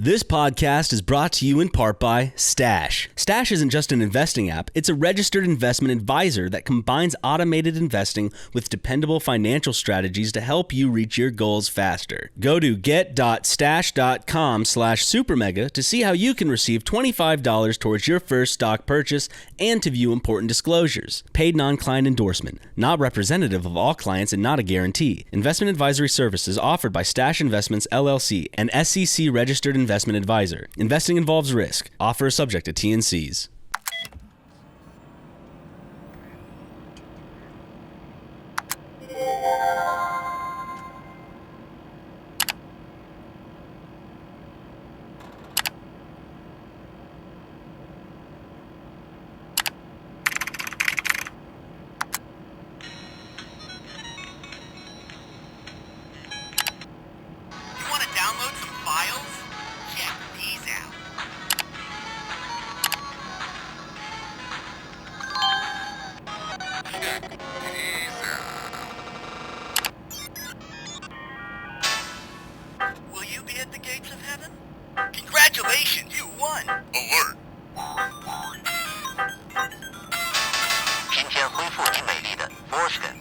This podcast is brought to you in part by Stash. Stash isn't just an investing app, it's a registered investment advisor that combines automated investing with dependable financial strategies to help you reach your goals faster. Go to get.stash.com/supermega to see how you can receive $25 towards your first stock purchase and to view important disclosures. Paid non-client endorsement. Not representative of all clients and not a guarantee. Investment advisory services offered by Stash Investments LLC, an SEC registered investment advisor. Investing involves risk. Offer is subject to T&Cs. Will you be at the gates of heaven? Congratulations, you won! Alert! 今天恢复你美丽的 Morgan。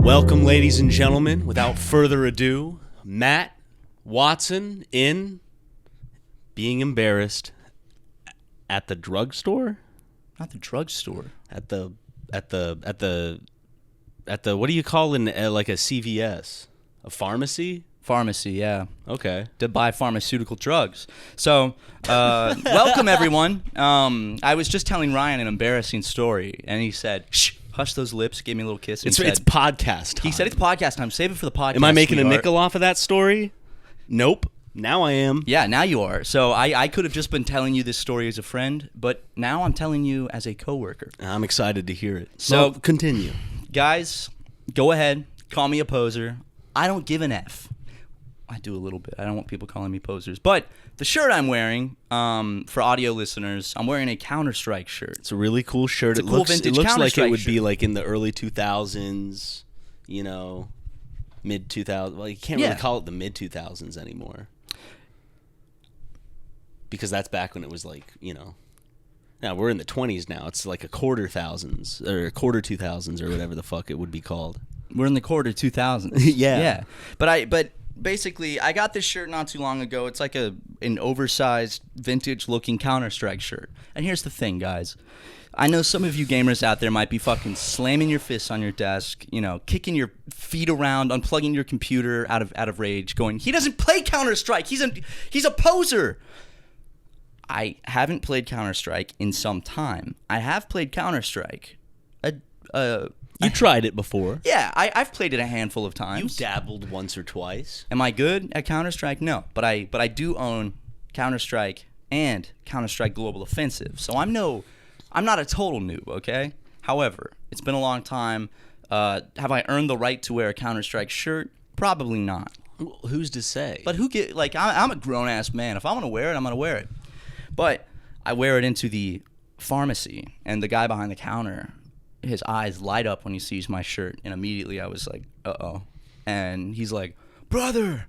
Welcome, ladies and gentlemen. Without further ado, Matt Watson in Being Embarrassed at the drugstore? Not the drugstore. At the what do you call like a CVS? A pharmacy? Pharmacy, yeah. Okay. To buy pharmaceutical drugs. So, welcome everyone. I was just telling Ryan an embarrassing story, and he said, "Shh, hush those lips." Gave me a little kiss. And It's podcast time. He said it's podcast time. Save it for the podcast. Am I making a sweetheart. nickel off of that story? Nope. Now I am. Yeah, now you are. So I could have just been telling you this story as a friend, but now I'm telling you as a coworker. I'm excited to hear it. So- Well, continue. Guys, go ahead. Call me a poser. I don't give an F. I do a little bit. I don't want people calling me posers. But the shirt I'm wearing, for audio listeners, I'm wearing a Counter-Strike shirt. It's a really cool shirt. It's a cool vintage it looks like it Counter-Strike would be shirt. like in the early 2000s, mid 2000s. Well, you can't really Yeah. call it the mid 2000s anymore. Because that's back when it was like, now we're in the 20s now. It's like a quarter 2000s or quarter 2000s or whatever the fuck it would be called. We're in the quarter 2000s. Yeah. But basically, I got this shirt not too long ago. It's like an oversized, vintage-looking Counter-Strike shirt. And here's the thing, guys. I know some of you gamers out there might be fucking slamming your fists on your desk, kicking your feet around, unplugging your computer out of rage, going, "He doesn't play Counter-Strike. He's a poser." I haven't played Counter-Strike in some time. I have played Counter-Strike. You tried it before. Yeah, I've played it a handful of You times. dabbled once or twice. Am I good at Counter-Strike? No, but I do own Counter-Strike and Counter-Strike Global Offensive, so I'm not a total noob, okay? However, it's been a long time. Have I earned the right to wear a Counter-Strike shirt? Probably not. Who's to say? But I'm a grown-ass man. If I want to wear it, I'm going to wear it. But I wear it into the pharmacy, and the guy behind the counter, his eyes light up when he sees my shirt, and immediately I was like, uh-oh. And he's like, "Brother,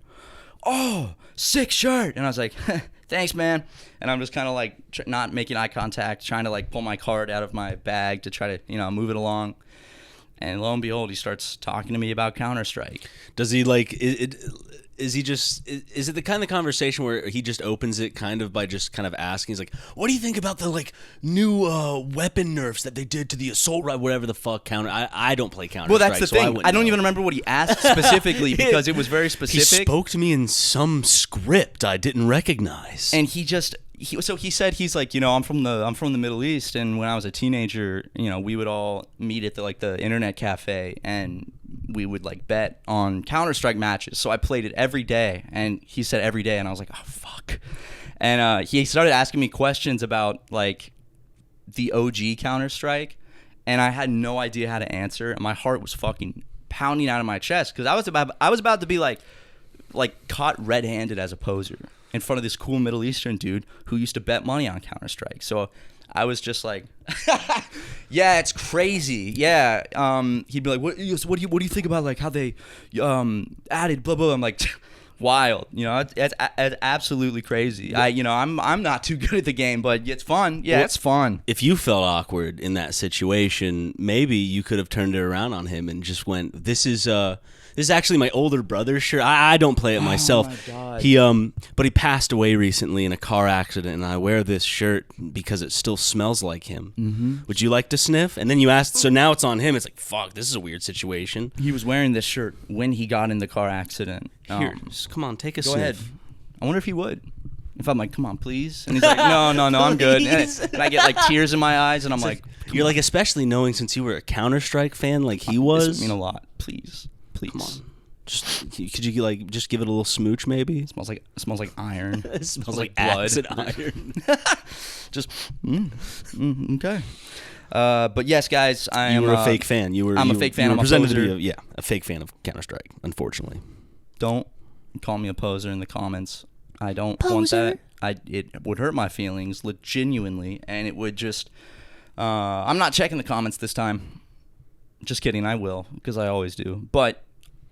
oh, sick shirt." And I was like, "Thanks, man." And I'm just kind of like not making eye contact, trying to like pull my card out of my bag to try to, move it along. And lo and behold, he starts talking to me about Counter-Strike. Does he is it the kind of conversation where he just opens it kind of by just kind of asking? He's like, "What do you think about the new weapon nerfs that they did to the assault rifle, whatever the fuck counter?" I don't play Counter-Strike. Well, that's the thing. I don't even remember what he asked specifically because it was very He specific. spoke to me in some script I didn't recognize. And he said he's like, I'm from the Middle East, and when I was a teenager, we would all meet at the internet cafe, and we would like bet on Counter-Strike matches. So I played it every day, and he said every day, and I was like, oh fuck. And he started asking me questions about like the OG Counter-Strike, and I had no idea how to answer, and my heart was fucking pounding out of my chest because I was about to be like caught red-handed as a poser in front of this cool Middle Eastern dude who used to bet money on Counter-Strike. So I was just like, yeah, it's crazy. Yeah. He'd be like, what do you think about like how they added blah blah? I'm like, wild. You know, it's absolutely crazy. I'm not too good at the game, but it's fun. Yeah, it's fun. If you felt awkward in that situation, maybe you could have turned it around on him and just went, "This is actually my older brother's shirt. I don't play it myself. Oh my God. But he passed away recently in a car accident, and I wear this shirt because it still smells like him. Mm-hmm. Would you like to sniff?" And then you asked, so now it's on him. It's like, fuck, this is a weird situation. He was wearing this shirt when he got in the car accident. Here, just come on, take a go sniff. ahead. I wonder if he would. If I'm like, come on, please. And he's like, no, I'm good. And I get like tears in my eyes, and I'm like, you're like, especially knowing since you were a Counter-Strike fan like he was. This would mean a lot. Please. Come on. Could you like just give it a little smooch maybe? It smells like iron. It smells like blood. acid iron. Just okay. But yes, guys, You were a fake fan. I'm a fake fan. I'm a presented to poser. be a fake fan of Counter-Strike. Unfortunately, don't call me a poser in the comments. I don't want that. It would hurt my feelings, genuinely, and it would just. I'm not checking the comments this time. Just kidding. I will, because I always do. But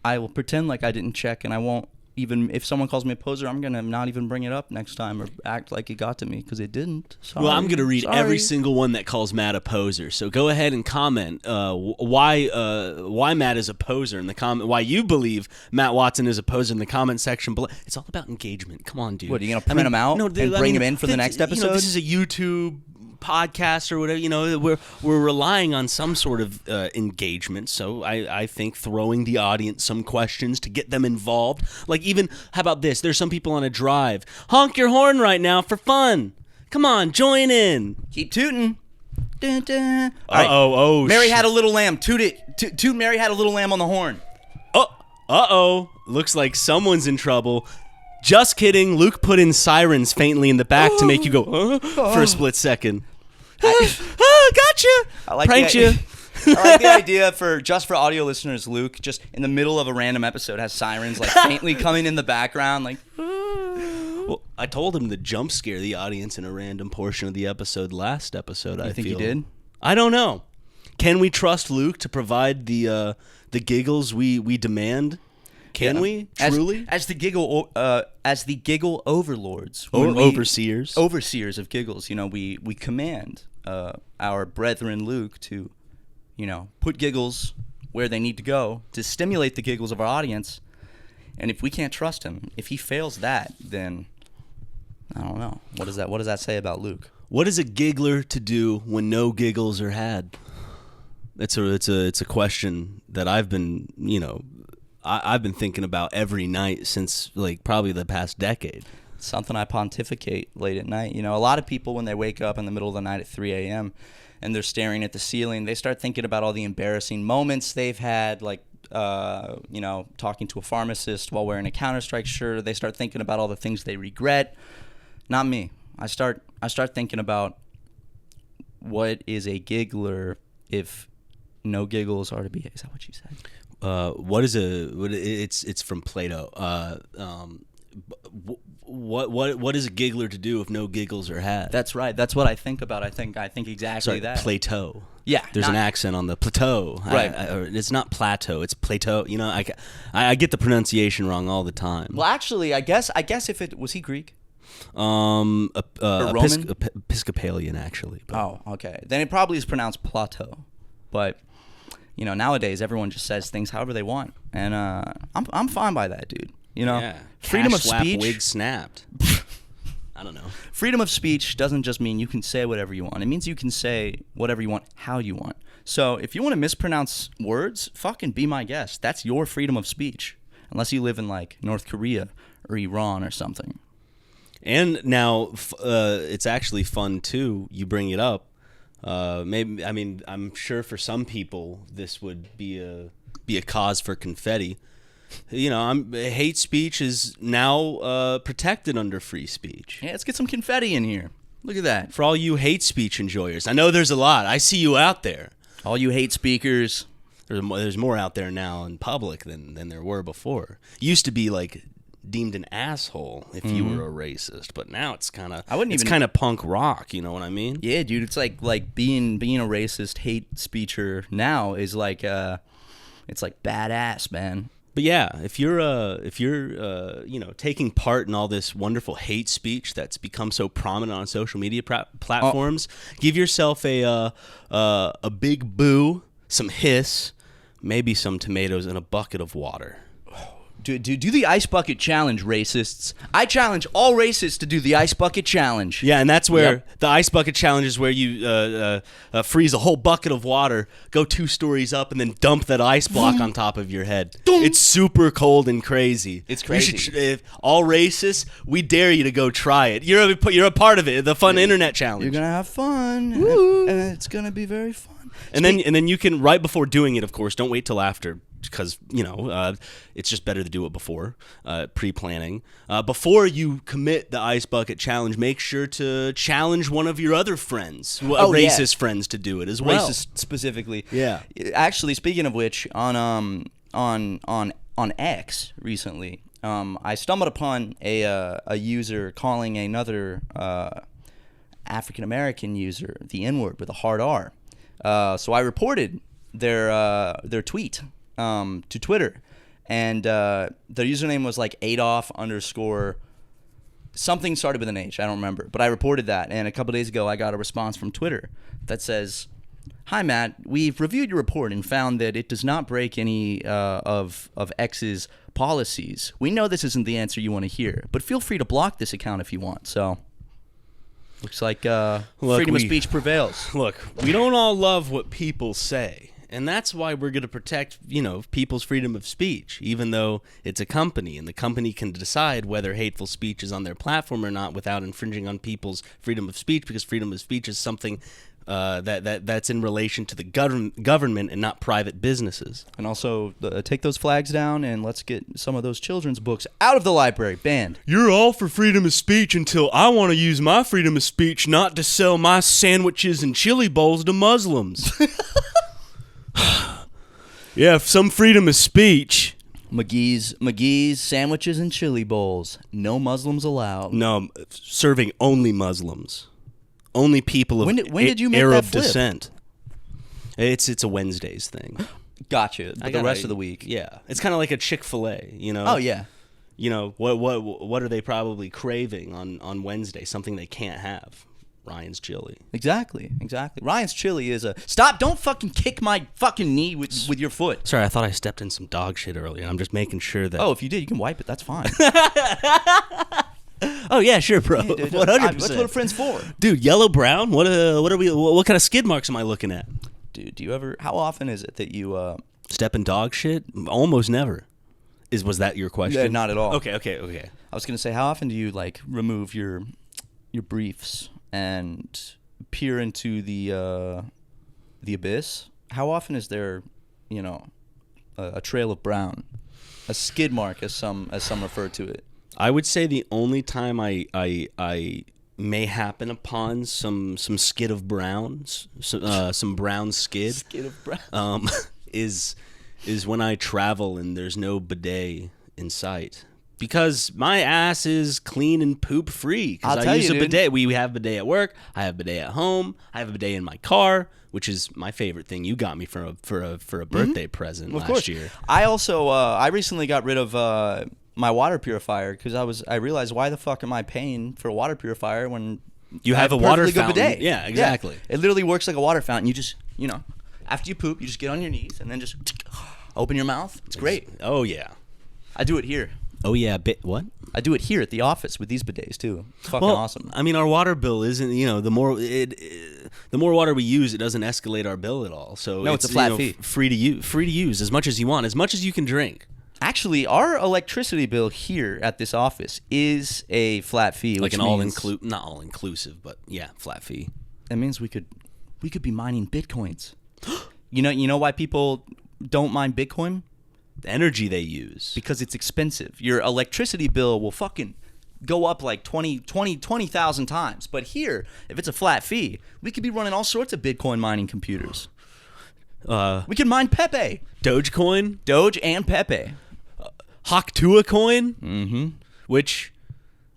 I will pretend like I didn't check, and I won't even, if someone calls me a poser, I'm going to not even bring it up next time or act like it got to me, because it didn't. Sorry. Well, I'm going to read every single one that calls Matt a poser. So go ahead and comment why Matt is a poser in the comment, why you believe Matt Watson is a poser in the comment section below. It's all about engagement. Come on, dude. What, are you going to print them out and bring them in for the next episode? This is a YouTube podcast or whatever, we're relying on some sort of engagement. So I think throwing the audience some questions to get them involved. Like, even, how about this? There's some people on a drive. Honk your horn right now for fun. Come on, join in. Keep tooting. Dun, dun. Oh, Mary had a little lamb. Toot it. Toot Mary had a little lamb on the horn. Looks like someone's in trouble. Just kidding. Luke put in sirens faintly in the back to make you go for a split second. Gotcha. I like pranked you. I like the idea for audio listeners. Luke, just in the middle of a random episode, has sirens like faintly coming in the background. Like, well, I told him to jump scare the audience in a random portion of the episode last episode. You think he did? I don't know. Can we trust Luke to provide the giggles we demand? Can we truly, as the giggle overlords or overseers of giggles? We command our brethren Luke to, put giggles where they need to go to stimulate the giggles of our audience. And if we can't trust him, if he fails that, then I don't know. What does that say about Luke? What is a giggler to do when no giggles are had? It's a question that I've been I've been thinking about every night since like probably the past decade. It's something I pontificate late at night. A lot of people, when they wake up in the middle of the night at 3 a.m. and they're staring at the ceiling, they start thinking about all the embarrassing moments they've had, like talking to a pharmacist while wearing a Counter-Strike shirt. They start thinking about all the things they regret. Not me. I start thinking about what is a giggler if no giggles are to be. Is that what you said? It's from Plato. What is a giggler to do if no giggles are had? That's right. That's what I think about. I think exactly that. Plateau. Yeah. There's an accent on the plateau. Right. It's not plateau. It's Plateau. I get the pronunciation wrong all the time. Well, actually, I guess if it was he Greek. Roman? Episcopalian, actually. But. Oh, okay. Then it probably is pronounced plateau, but. Nowadays everyone just says things however they want, and I'm fine by that, dude. Freedom of speech. Wig snapped. I don't know. Freedom of speech doesn't just mean you can say whatever you want. It means you can say whatever you want, how you want. So if you want to mispronounce words, fucking be my guest. That's your freedom of speech, unless you live in like North Korea or Iran or something. And now it's actually fun too. You bring it up. I'm sure for some people this would be a cause for confetti. Hate speech is now protected under free speech. Yeah, let's get some confetti in here. Look at that. For all you hate speech enjoyers, I know there's a lot. I see you out there. All you hate speakers. There's more out there now in public than there were before. Used to be like deemed an asshole if you were a racist, but now it's kind of kind of punk rock. You know what I mean? Yeah, dude. It's like being a racist hate speecher now is like it's like badass, man. But yeah, if you're taking part in all this wonderful hate speech that's become so prominent on social media platforms, give yourself a big boo, some hiss, maybe some tomatoes, and a bucket of water. Do the ice bucket challenge, racists. I challenge all racists to do the ice bucket challenge. Yeah, and that's where the ice bucket challenge is, where you freeze a whole bucket of water, go 2 stories up, and then dump that ice block on top of your head. It's super cold and crazy. It's crazy. If all racists, we dare you to go try it. You're a part of it, the fun internet challenge. You're going to have fun, and it's going to be very fun. And then you can, right before doing it, of course, don't wait till after, because it's just better to do it before, pre-planning. Before you commit the ice bucket challenge, make sure to challenge one of your other friends, racist friends, to do it as well. Racist specifically. Yeah. Actually, speaking of which, on X recently, I stumbled upon a user calling another African American user the N-word with a hard R. So I reported their tweet to Twitter, and their username was like Adolf _ something started with an H. I don't remember, but I reported that, and a couple days ago I got a response from Twitter that says, "Hi Matt, we've reviewed your report and found that it does not break any of X's policies. We know this isn't the answer you want to hear, but feel free to block this account if you want." So looks like freedom of speech prevails. Look, we don't all love what people say. And that's why we're going to protect, people's freedom of speech, even though it's a company, and the company can decide whether hateful speech is on their platform or not without infringing on people's freedom of speech, because freedom of speech is something that's in relation to the government and not private businesses. And also, take those flags down, and let's get some of those children's books out of the library, banned. You're all for freedom of speech until I want to use my freedom of speech not to sell my sandwiches and chili bowls to Muslims. Yeah, some freedom of speech. McGee's sandwiches and chili bowls. No Muslims allowed. No, serving only Muslims. Only people of when did you make Arab that flip? descent. It's a Wednesdays thing. Gotcha. But the rest of the week. Yeah. It's kind of like a Chick-fil-A, Oh, yeah. What are they probably craving on Wednesday? Something they can't have. Ryan's chili. Exactly. Ryan's chili is a... Stop! Don't fucking kick my fucking knee with your foot. Sorry, I thought I stepped in some dog shit earlier. I'm just making sure that... Oh, if you did, you can wipe it. That's fine. Oh, yeah, sure, bro. 100%. That's what a friend's for. Dude, yellow-brown? What kind of skid marks am I looking at? Dude, do you ever... How often is it that you... Step in dog shit? Almost never. Was that your question? Yeah, not at all. Okay. I was going to say, how often do you, remove your briefs and peer into the abyss? How often is there, a trail of brown, a skid mark, as some refer to it? I would say the only time I may happen upon some skid of browns, some brown skid. Skid of brown. Is when I travel and there's no bidet in sight. Because my ass is clean and poop free. Because I use a bidet. We have bidet at work. I have bidet at home. I have a bidet in my car, which is my favorite thing you got me for a birthday present last year. I also I recently got rid of my water purifier because I realized, why the fuck am I paying for a water purifier when you have a water fountain? Bidet? Yeah, exactly. Yeah. It literally works like a water fountain. You just after you poop, you just get on your knees and then just open your mouth. It's great. Oh yeah. I do it here. Oh yeah, what? I do it here at the office with these bidets too. It's fucking awesome. I mean, our water bill isn't, the more water we use, it doesn't escalate our bill at all. So no, it's a flat fee. Free to use as much as you want, as much as you can drink. Actually, our electricity bill here at this office is a flat fee, like an not all inclusive, but yeah, flat fee. That means we could be mining bitcoins. You know why people don't mine Bitcoin? The energy they use. Because it's expensive. Your electricity bill will fucking go up like 20,000 times. But here, if it's a flat fee, we could be running all sorts of Bitcoin mining computers. We can mine Pepe. Dogecoin, Doge and Pepe. To Tuah coin, which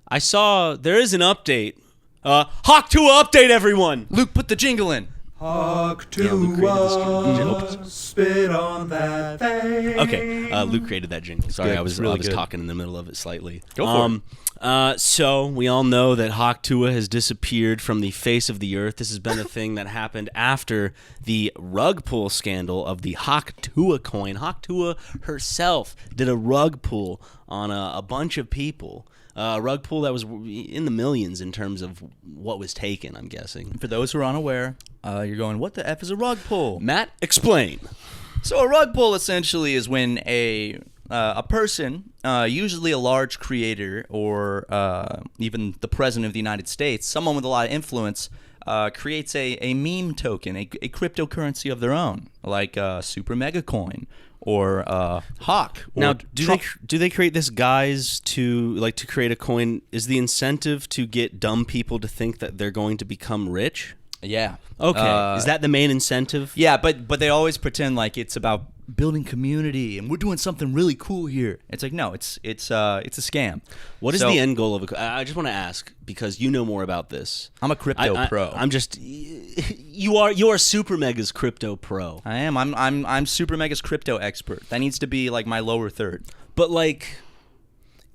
I saw there is an update. To Tuah update, everyone. Luke, put the jingle in. Hawk Luke created this Tuah, spit on that thing. Okay, Luke created that jingle. Sorry, good. I was It's really I was good. talking in the middle of it slightly. Go for it. So we all know that To Tuah has disappeared from the face of the earth. This has been a thing that happened after the rug pull scandal of the To Tuah coin. To Tuah herself did a rug pull on a bunch of people. A rug pull that was in the millions in terms of what was taken, I'm guessing. For those who are unaware, you're going, what the F is a rug pull? Matt, explain. So a rug pull essentially is when a person, usually a large creator or even the president of the United States, someone with a lot of influence, creates a meme token, a cryptocurrency of their own, like SuperMega coin or Hawk. Or Now, do they create this guise to create a coin? Is the incentive to get dumb people to think that they're going to become rich? Yeah. Okay. Is that the main incentive? Yeah, but they always pretend like it's about building community and we're doing something really cool here. It's like, no, it's a scam. What is the end goal of a? I just want to ask because you know more about this. I'm a crypto pro. I'm just you are Super Mega's crypto pro. I am. I'm Super Mega's crypto expert. That needs to be like my lower third. But like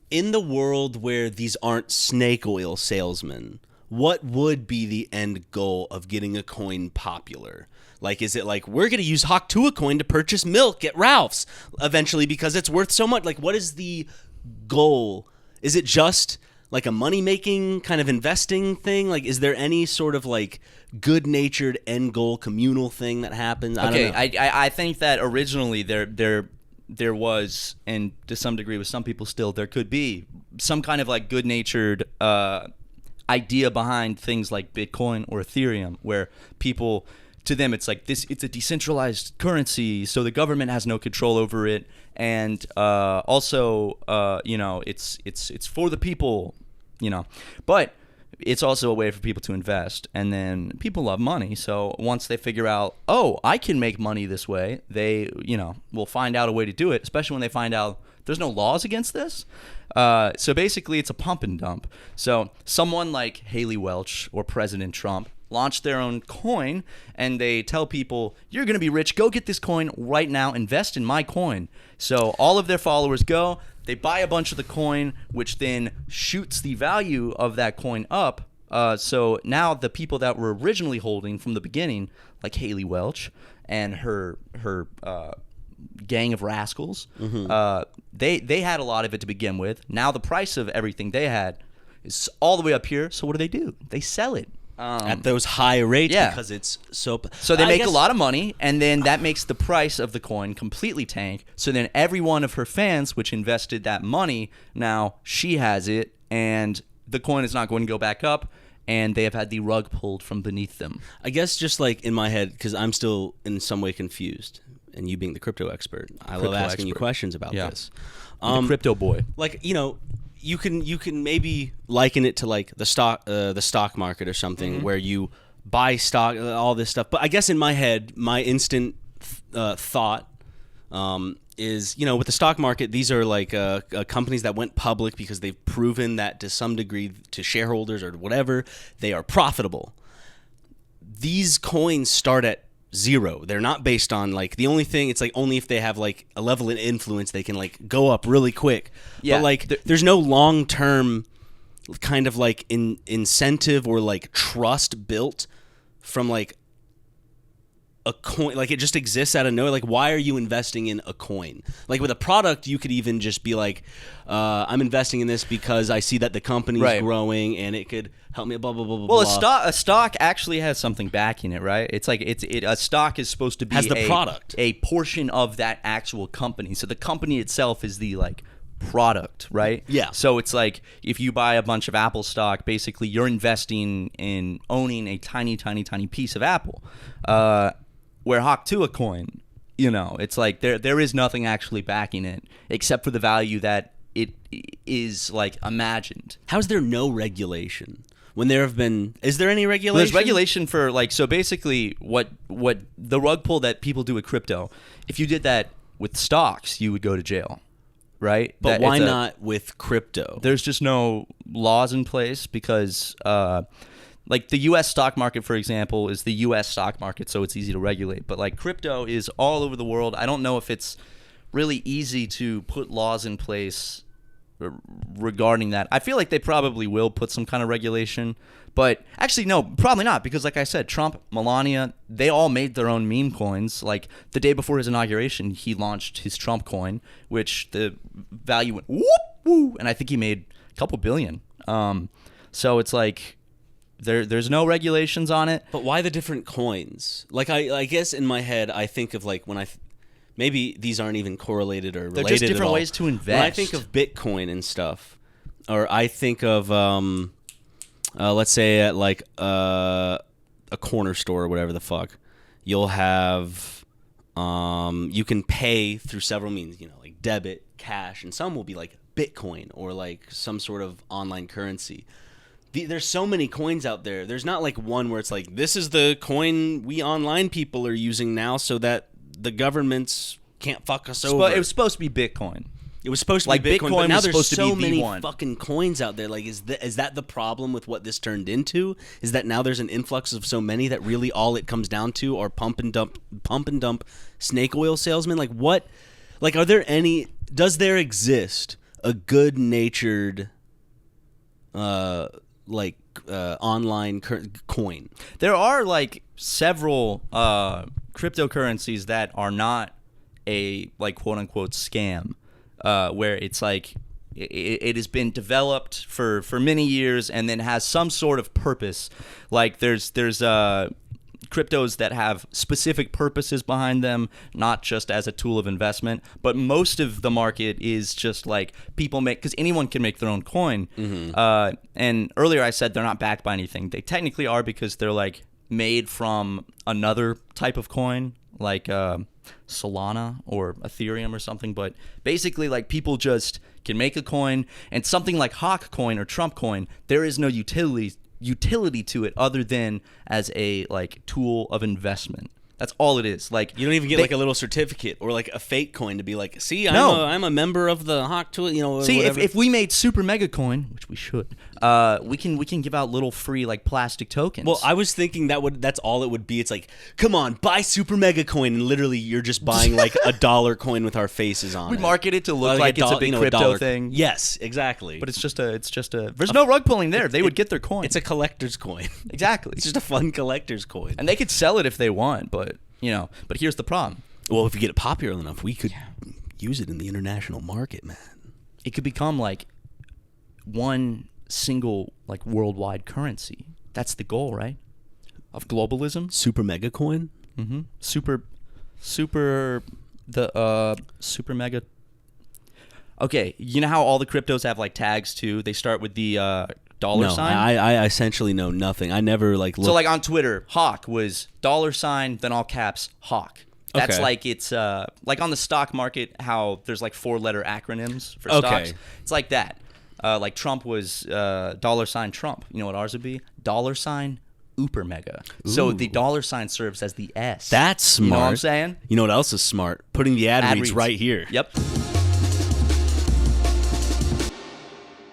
in the world where these aren't snake oil salesmen, what would be the end goal of getting a coin popular? Like, is it like, we're going to use To Tuah coin to purchase milk at Ralph's eventually because it's worth so much? Like, what is the goal? Is it just like a money-making kind of investing thing? Like, is there any sort of like good-natured end goal communal thing that happens? I don't know. I think that originally there was, and to some degree with some people still, there could be some kind of like good-natured idea behind things like Bitcoin or Ethereum, where people, to them, it's like it's a decentralized currency, so the government has no control over it, and also it's for the people, but it's also a way for people to invest, and then people love money, so once they figure out, oh, I can make money this way, they will find out a way to do it, especially when they find out there's no laws against this. So basically it's a pump and dump. So someone like Haley Welch or President Trump launch their own coin and they tell people, you're going to be rich, go get this coin right now, invest in my coin. So all of their followers go, they buy a bunch of the coin, which then shoots the value of that coin up. So now the people that were originally holding from the beginning, like Haley Welch and her gang of rascals, they had a lot of it to begin with. Now the price of everything they had is all the way up here. So what do? They sell it. At those high rates, yeah. Because it's so they make a lot of money, and then that makes the price of the coin completely tank. So then every one of her fans, which invested that money, now she has it, and the coin is not going to go back up, and they have had the rug pulled from beneath them. I guess just like in my head, because I'm still in some way confused, and you being the crypto expert, I love asking you questions about this. The crypto boy. Like, you can maybe liken it to like the stock market or something, where you buy stock, all this stuff. But I guess in my head, my instant thought is, with the stock market, these are like companies that went public because they've proven that to some degree to shareholders or whatever, they are profitable. These coins start at zero. They're not based on like, the only thing, it's like only if they have like a level of influence they can like go up really quick. Yeah. But like there's no long-term kind of like incentive or like trust built from like a coin. Like it just exists out of nowhere. Like, why are you investing in a coin? Like with a product, you could even just be like, I'm investing in this because I see that the company's growing and it could help me, blah, blah, blah, blah, well, blah. a stock actually has something backing it, right? It's like a stock is supposed to be has the product, a portion of that actual company. So the company itself is the like product, right? Yeah. So it's like if you buy a bunch of Apple stock, basically you're investing in owning a tiny, tiny, tiny piece of Apple. Where To Tuah coin, it's like there is nothing actually backing it except for the value that it is like imagined. How is there no regulation? when there have been, is there any regulation? There's regulation for like, so basically what the rug pull that people do with crypto, if you did that with stocks, you would go to jail, right? But why not with crypto? There's just no laws in place because like the U.S. stock market, for example, is the U.S. stock market, so it's easy to regulate. But like crypto is all over the world. I don't know if it's really easy to put laws in place regarding that. I feel like they probably will put some kind of regulation, but actually no, probably not, because like I said, Trump, Melania, they all made their own meme coins. Like the day before his inauguration, he launched his Trump coin, which the value went whoop woo, and I think he made a couple billion. So it's like there's no regulations on it. But why the different coins? Like I guess in my head I think of like when maybe these aren't even correlated or related. They're just different at all. ways to invest. When I think of Bitcoin and stuff, or I think of let's say at like a corner store or whatever the fuck, you'll have you can pay through several means, like debit, cash, and some will be like Bitcoin or like some sort of online currency. There's so many coins out there. There's not like one where it's like, this is the coin we online people are using now so that the governments can't fuck us over. It was supposed to be Bitcoin. It was supposed to Like be Bitcoin, but Bitcoin now was there's supposed to so be many V1. fucking coins out there. Like, is that the problem with what this turned into? Is that now there's an influx of so many that really all it comes down to are pump and dump snake oil salesmen? Like what? Like, are there any? Does there exist a good-natured, online coin? There are like several cryptocurrencies that are not a like quote unquote scam, where it's like it has been developed for many years and then has some sort of purpose. Like there's cryptos that have specific purposes behind them, not just as a tool of investment. But most of the market is just like people make, because anyone can make their own coin. Mm-hmm. And earlier I said they're not backed by anything. They technically are, because they're like made from another type of coin, like Solana or Ethereum or something. But basically, like, people just can make a coin, and something like Hawk coin or Trump coin, there is no utility to it other than as a like tool of investment. That's all it is. Like, you don't even get like a little certificate or like a fake coin to be like, see, I'm a member of the Hawk tool. See, whatever. if we made SuperMega Coin, which we should, we can give out little free like plastic tokens. Well, I was thinking that's all it would be. It's like, come on, buy SuperMega Coin, and literally you're just buying like a dollar coin with our faces on it. We market it to look like it's a big crypto thing. Yes, exactly. But it's just a. There's no rug pulling there. They would get their coin. It's a collector's coin. Exactly. It's just a fun collector's coin. And they could sell it if they want, but but here's the problem. Well, if we get it popular enough, we could use it in the international market, man. It could become like one single like worldwide currency. That's the goal, right? Of globalism. SuperMega Coin? Mm-hmm. SuperMega. Okay, you know how all the cryptos have like tags too? They start with the dollar sign? I essentially know nothing. I never like looked. So like on Twitter, Hawk was $, then all caps Hawk. That's Okay. like it's like on the stock market how there's like 4-letter acronyms for stocks. It's like that. Like Trump was $Trump. You know what ours would be? $supermega. So the $sign serves as the S. That's smart. You know what I'm saying? You know what else is smart? Putting the ad reads right here. Yep.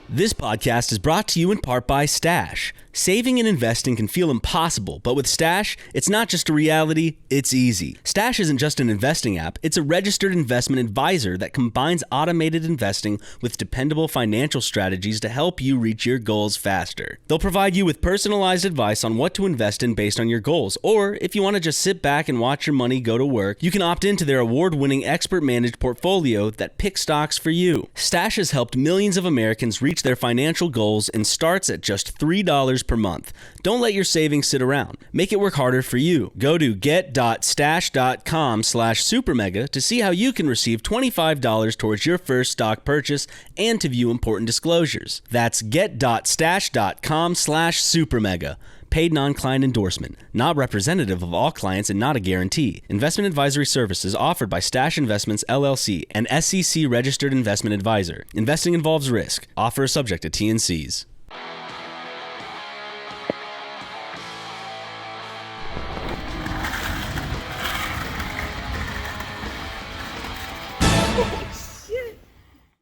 This podcast is brought to you in part by Stash. Saving and investing can feel impossible, but with Stash, it's not just a reality, it's easy. Stash isn't just an investing app, it's a registered investment advisor that combines automated investing with dependable financial strategies to help you reach your goals faster. They'll provide you with personalized advice on what to invest in based on your goals, or if you want to just sit back and watch your money go to work, you can opt into their award-winning expert-managed portfolio that picks stocks for you. Stash has helped millions of Americans reach their financial goals and starts at just $3 per month. Don't let your savings sit around. Make it work harder for you. Go to get.stash.com/supermega to see how you can receive $25 towards your first stock purchase and to view important disclosures. That's get.stash.com/supermega. Paid non-client endorsement. Not representative of all clients and not a guarantee. Investment advisory services offered by Stash Investments LLC, an SEC registered investment advisor. Investing involves risk. Offer is subject to T&Cs.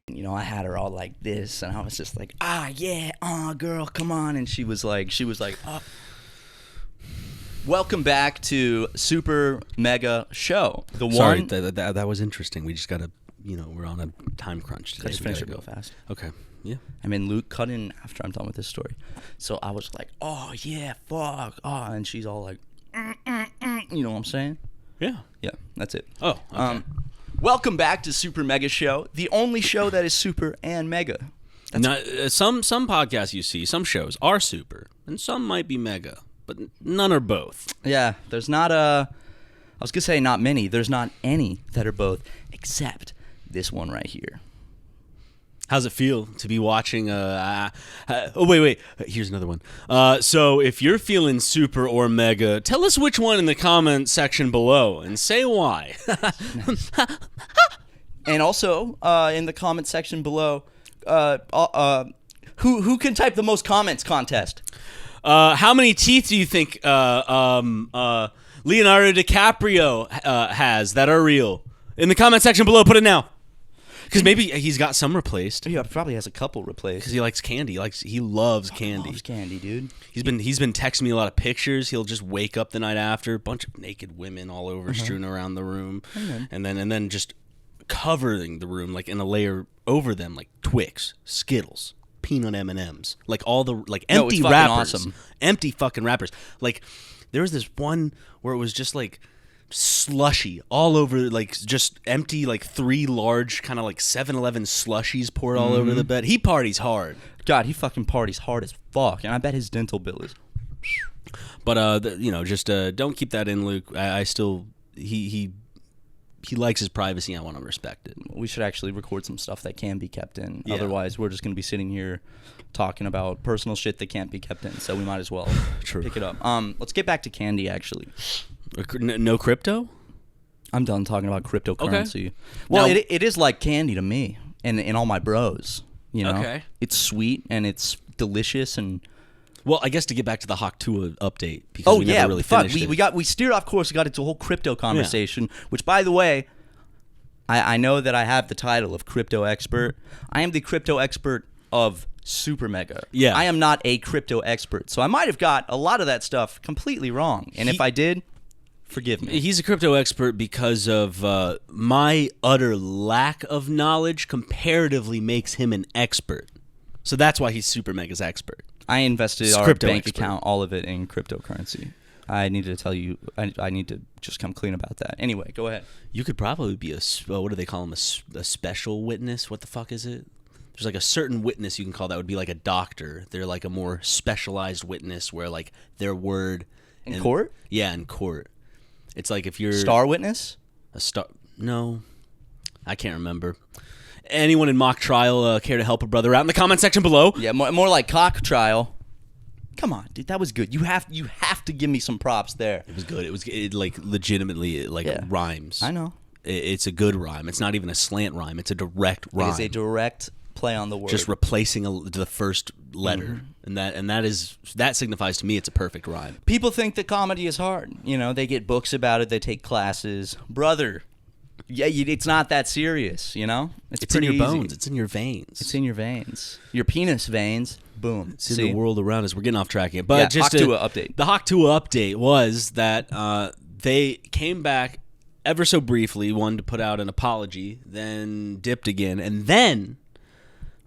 You know, I had her all like this, and I was just like, girl, come on. And she was like, oh. Welcome back to Super Mega Show. Sorry, that was interesting. We just got to, we're on a time crunch today. I just finished it real fast. Okay, yeah. I mean, Luke, cut in after I'm done with this story. So I was like, oh, yeah, fuck. Oh, and she's all like, you know what I'm saying? Yeah. Yeah, that's it. Oh, okay. Welcome back to Super Mega Show, the only show that is super and mega. Some podcasts you see, some shows are super, and some might be mega, but none are both. Yeah, there's not I was going to say not many. There's not any that are both, except this one right here. How's it feel to be watching wait. Here's another one. So if you're feeling super or mega, tell us which one in the comment section below and say why. And also, in the comment section below, who can type the most comments contest? How many teeth do you think Leonardo DiCaprio has that are real? In the comment section below, put it now. Because maybe he's got some replaced. Yeah, probably has a couple replaced. Because he likes candy. He loves candy. He loves candy, dude. He's been texting me a lot of pictures. He'll just wake up the night after, a bunch of naked women all over, strewn around the room, and then just covering the room like in a layer over them, like Twix, Skittles, peanut M&Ms, like all the empty wrappers, awesome. Empty fucking wrappers. Like there was this one where it was just like slushy all over, like just empty, like 3 large kind of like 7-Eleven slushies poured all over the bed. He parties hard. God, he fucking parties hard as fuck, and I bet his dental bill is. But just don't keep that in, Luke. I still he likes his privacy. I want to respect it. We should actually record some stuff that can be kept in. Yeah. Otherwise, we're just gonna be sitting here talking about personal shit that can't be kept in. So we might as well pick it up. Let's get back to candy. Actually, no crypto. I'm done talking about cryptocurrency. Okay. Well, Now, it is like candy to me and all my bros. You know, Okay. It's sweet and it's delicious and. Well, I guess to get back to the To Tuah update because we never really finished it. We steered off course. We got into a whole crypto conversation, which, by the way, I know that I have the title of crypto expert. I am the crypto expert of SuperMega. Yeah. I am not a crypto expert, so I might have got a lot of that stuff completely wrong. And if I did, forgive me. He's a crypto expert because of my utter lack of knowledge comparatively makes him an expert. So that's why he's SuperMega's expert. I invested our Crypto bank expert. account, all of it, in cryptocurrency. I need to tell you, I need to just come clean about that. Anyway, go ahead. You could probably be what do they call him? A special witness? What the fuck is it? There's like a certain witness you can call that would be like a doctor. They're like a more specialized witness where like their word In court? Yeah, in court. It's like if you're Star witness? a star. No, I can't remember. Anyone in mock trial care to help a brother out in the comment section below? Yeah, more like cock trial. Come on, dude, that was good. You have to give me some props there. It was good. It like legitimately rhymes. I know. It's a good rhyme. It's not even a slant rhyme. It's a direct rhyme. It is a direct play on the word. Just replacing the first letter, and that signifies to me it's a perfect rhyme. People think that comedy is hard. You know, they get books about it. They take classes. Brother, yeah, it's not that serious. You know, It's pretty in your easy. bones. It's in your veins. It's in your veins. Your penis veins. Boom. It's in the world around us. We're getting off track here. But Yeah, just To Tuah update. The To Tuah update was that they came back ever so briefly, one to put out an apology, then dipped again, and then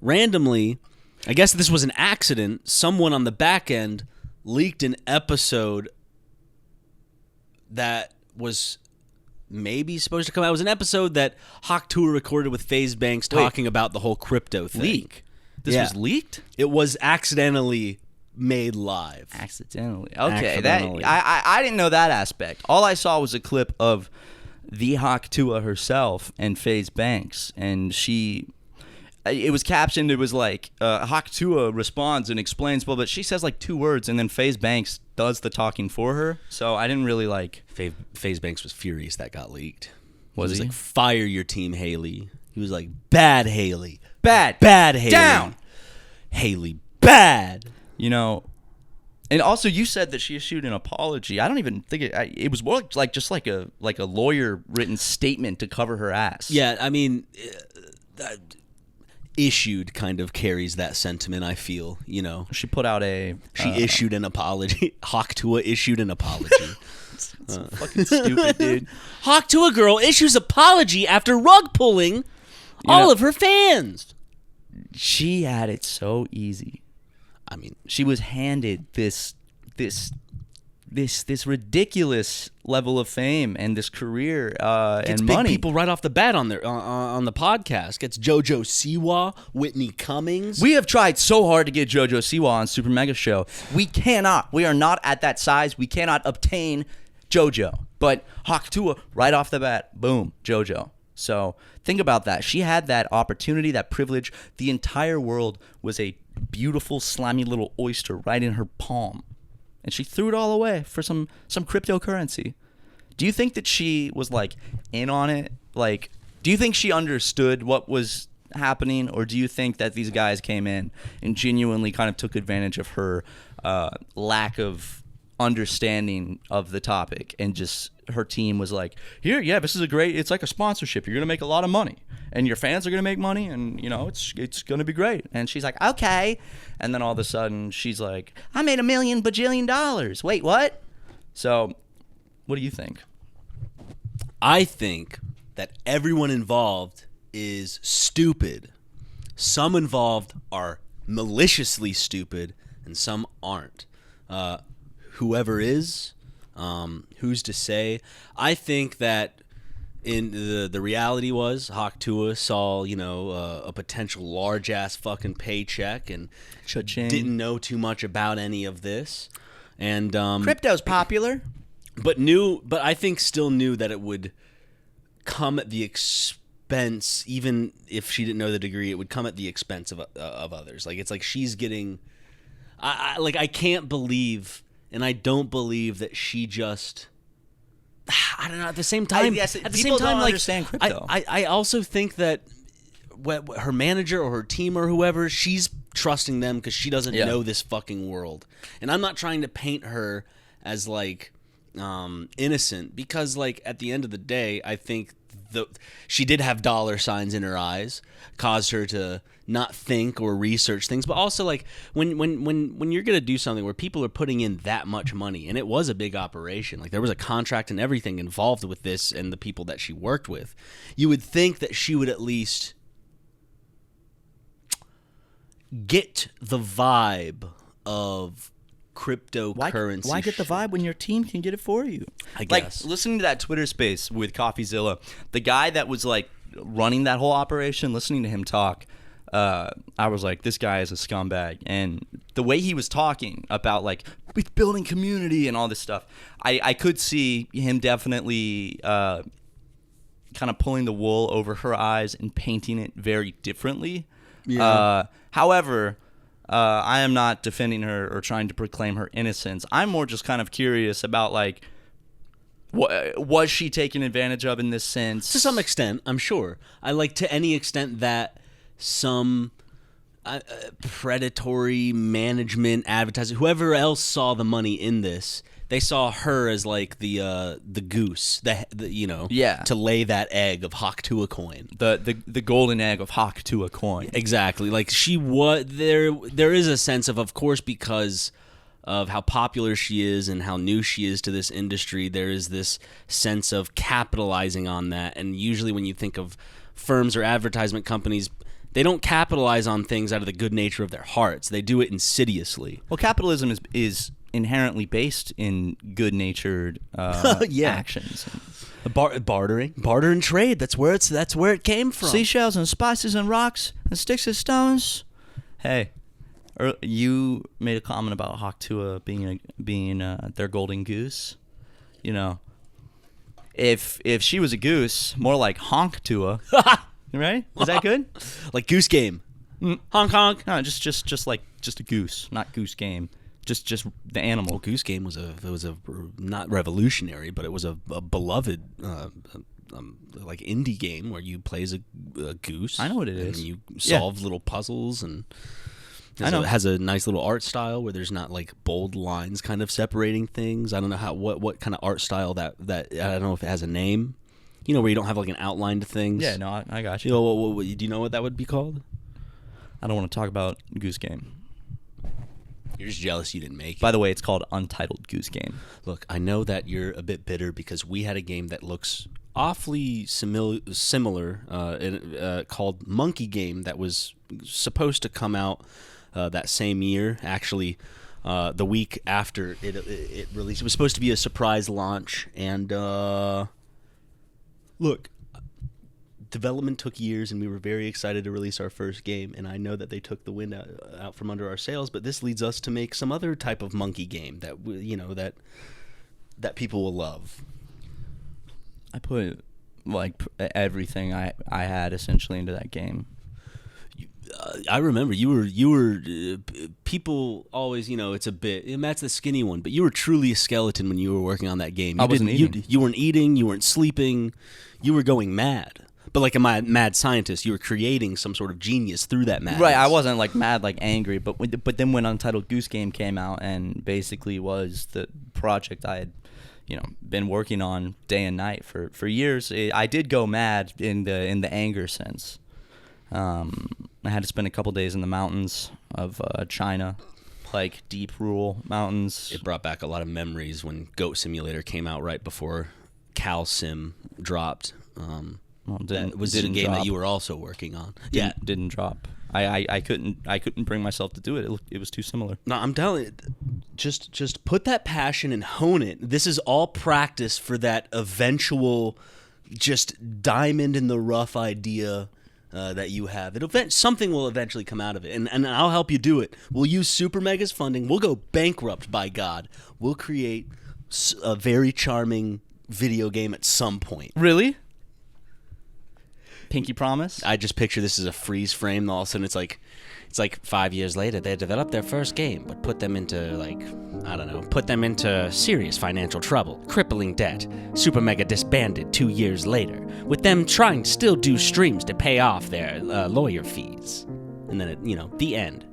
randomly, I guess this was an accident, someone on the back end leaked an episode that was maybe supposed to come out. It was an episode that To Tuah recorded with FaZe Banks talking about the whole crypto thing. Leak. This was leaked? It was accidentally made live. Accidentally. Okay, Accidentally. I didn't know that aspect. All I saw was a clip of the To Tuah herself and FaZe Banks, and it was captioned. It was like To Tuah responds and explains, but she says like 2 words, and then FaZe Banks does the talking for her. So I didn't really like. FaZe Banks was furious that got leaked. Was he? he? Like, fire your team, Haley. He was like, bad Haley. Bad Haley. down. Haley, bad. You know, And also, you said that she issued an apology. I don't even think it was more like just like a lawyer written statement to cover her ass. Yeah, I mean, issued kind of carries that sentiment. I feel, you know, She put out she issued an apology. To Tuah issued an apology. fucking stupid, dude. To Tuah girl issues apology after rug pulling all of her fans. She had it so easy. I mean, She was handed this ridiculous level of fame and this career gets and big money. people right off the bat on their on the podcast. Gets JoJo Siwa, Whitney Cummings. We have tried so hard to get JoJo Siwa on Super Mega Show. We cannot. We are not at that size. We cannot obtain JoJo. But To Tuah, right off the bat, boom, JoJo. So think about that. She had that opportunity, that privilege. The entire world was a beautiful, slimy little oyster right in her palm. And she threw it all away for some cryptocurrency. Do you think that she was like in on it? Like, do you think she understood what was happening, or do you think that these guys came in and genuinely kind of took advantage of her lack of understanding of the topic, and just her team was like, here, yeah, this is it's like a sponsorship. You're gonna make a lot of money, and your fans are gonna make money, and you know it's gonna be great. And she's like, okay, and then all of a sudden she's like, I made $1 million bajillion dollars. Wait, what? So, what do you think? I think that everyone involved is stupid. Some involved are maliciously stupid, and some aren't. Whoever is, who's to say? I think that in the reality was To Tuah saw, you know, a potential large ass fucking paycheck and Cha-ching. didn't know too much about any of this, and Crypto's popular. but I think still knew that it would come at the expense. Even if she didn't know the degree, it would come at the expense of others. Like, it's like she's getting. I can't believe. And I don't believe that she just. I don't know. At the same time, people don't understand crypto. I also think that her manager or her team or whoever, she's trusting them because she doesn't know this fucking world. And I'm not trying to paint her as like innocent, because like at the end of the day, I think she did have dollar signs in her eyes, caused her to not think or research things. But also, like, when you're gonna do something where people are putting in that much money, and it was a big operation, like there was a contract and everything involved with this and the people that she worked with, you would think that she would at least get the vibe of cryptocurrency. Why get the vibe when your team can get it for you? I guess. Like, listening to that Twitter space with CoffeeZilla, the guy that was like running that whole operation, listening to him talk, I was like, this guy is a scumbag. And the way he was talking about like building community and all this stuff, I could see him definitely kind of pulling the wool over her eyes and painting it very differently. Yeah. However, I am not defending her or trying to proclaim her innocence. I'm more just kind of curious about, like, was she taken advantage of in this sense? To some extent, I'm sure. To any extent that some predatory management, advertising, whoever else saw the money in this, they saw her as like the goose, to lay that egg of To Tuah coin, the golden egg of To Tuah coin. Exactly. Like, she was there. There is a sense of course, because of how popular she is and how new she is to this industry, there is this sense of capitalizing on that. And usually, when you think of firms or advertisement companies, they don't capitalize on things out of the good nature of their hearts. They do it insidiously. Well, capitalism is inherently based in good-natured actions. Barter and trade. That's where it came from. Seashells and spices and rocks and sticks and stones. Hey, you made a comment about To Tuah being their golden goose. You know, if she was a goose, more like Honk Tuah. Right? Is that good? Like Goose Game. Honk honk. No, just a goose, not Goose Game. Just the animal. Well, Goose Game was a not revolutionary, but it was a beloved like indie game where you play as a goose. I know what it is. And you solve little puzzles, and I know. It has a nice little art style where there's not like bold lines kind of separating things. I don't know what kind of art style that I don't know if it has a name. You know, where you don't have like an outline to things. Yeah, no, I got you. You know, do you know what that would be called? I don't want to talk about Goose Game. You're just jealous you didn't make it. By the way, it's called Untitled Goose Game. Look, I know that you're a bit bitter because we had a game that looks awfully similar called Monkey Game that was supposed to come out that same year. Actually, the week after it released. It was supposed to be a surprise launch. And look, development took years, and we were very excited to release our first game. And I know that they took the wind out from under our sails, but this leads us to make some other type of monkey game that that people will love. I put like everything I had essentially into that game. I remember you were people always, it's a bit, and that's the skinny one, but you were truly a skeleton when you were working on that game. I wasn't eating. You weren't eating, you weren't sleeping, you were going mad. But like a mad scientist, you were creating some sort of genius through that madness. Right, I wasn't like mad, like angry, but then when Untitled Goose Game came out and basically was the project I had, been working on day and night for years, I did go mad in the anger sense. I had to spend a couple days in the mountains of China, like deep rural mountains. It brought back a lot of memories when Goat Simulator came out right before Cal Sim dropped. That was a game that you were also working on. Didn't drop. I couldn't bring myself to do it. It was too similar. No, I'm telling you, just put that passion and hone it. This is all practice for that eventual, just diamond in the rough idea that you have. Something will eventually come out of it, and I'll help you do it. We'll use SuperMega's funding. We'll go bankrupt, by God. We'll create a very charming video game at some point. Really? Pinky promise? I just picture this as a freeze frame. All of a sudden, it's like 5 years later, they developed their first game, but put them into serious financial trouble, crippling debt. SuperMega disbanded 2 years later, with them trying to still do streams to pay off their lawyer fees. And then, the end.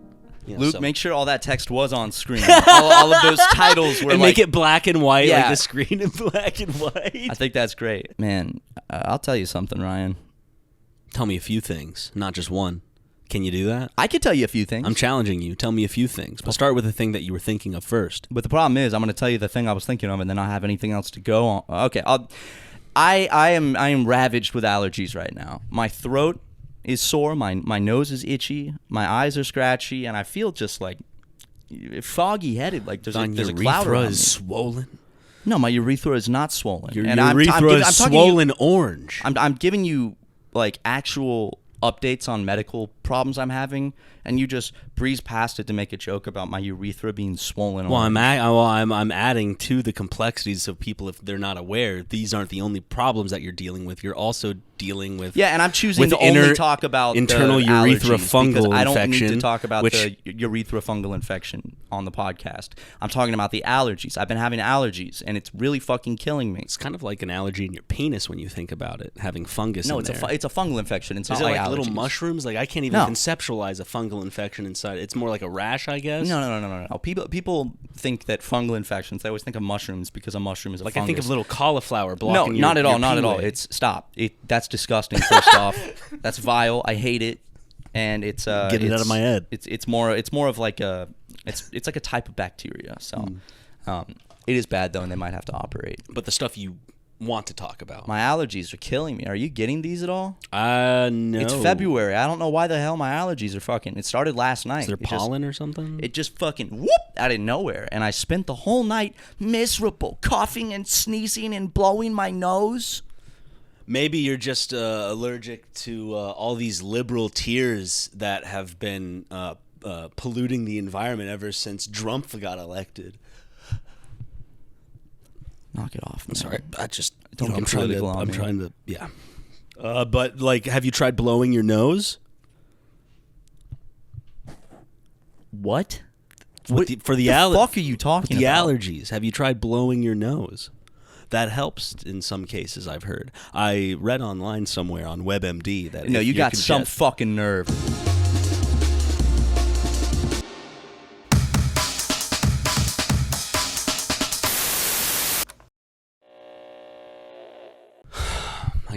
Luke, make sure all that text was on screen. all of those titles were and make it black and white, like the screen in black and white. I think that's great. Man, I'll tell you something, Ryan. Tell me a few things, not just one. Can you do that? I could tell you a few things. I'm challenging you. Tell me a few things. But start with the thing that you were thinking of first. But the problem is, I'm going to tell you the thing I was thinking of, and then I'll have anything else to go on. Okay, I am ravaged with allergies right now. My throat is sore. My nose is itchy. My eyes are scratchy, and I feel just like foggy headed. Like there's a cloud around me. Is swollen. No, my urethra is not swollen. Your urethra is swollen orange. I'm giving you like actual updates on medical problems I'm having, and you just breeze past it to make a joke about my urethra being swollen. Well, I'm adding to the complexities of people if they're not aware. These aren't the only problems that you're dealing with. You're also dealing with and I'm choosing to only talk about internal the urethra fungal infection. I don't infection, need to talk about the urethra fungal infection on the podcast. I'm talking about the allergies. I've been having allergies, and it's really fucking killing me. It's kind of like an allergy in your penis when you think about it, having fungus. No, it's a fungal infection. It's not like allergies. Little mushrooms. Like I can't even conceptualize a fungal infection inside. It's more like a rash, I guess. No. People think that fungal infections. They always think of mushrooms because a mushroom is a fungus. I think of little cauliflower blocking. No, not at all. Not at all. Stop. That's disgusting. First off, that's vile. I hate it, and it's get it out of my head. It's more of like it's like a type of bacteria. So, it is bad though, and they might have to operate. But the stuff you want to talk about, my allergies are killing me. Are you getting these at all? No. It's February. I don't know why the hell my allergies are fucking. It started last night. Is there pollen or something? It just fucking whoop out of nowhere, and I spent the whole night miserable, coughing and sneezing and blowing my nose. Maybe you're just allergic to all these liberal tears that have been polluting the environment ever since Trump got elected. Knock it off. I'm sorry. I just don't get political on me. I'm trying to. Yeah. But like, have you tried blowing your nose? What? For the fuck are you talking about? The allergies. Have you tried blowing your nose? That helps in some cases, I've heard. I read online somewhere on WebMD that you got some fucking nerve.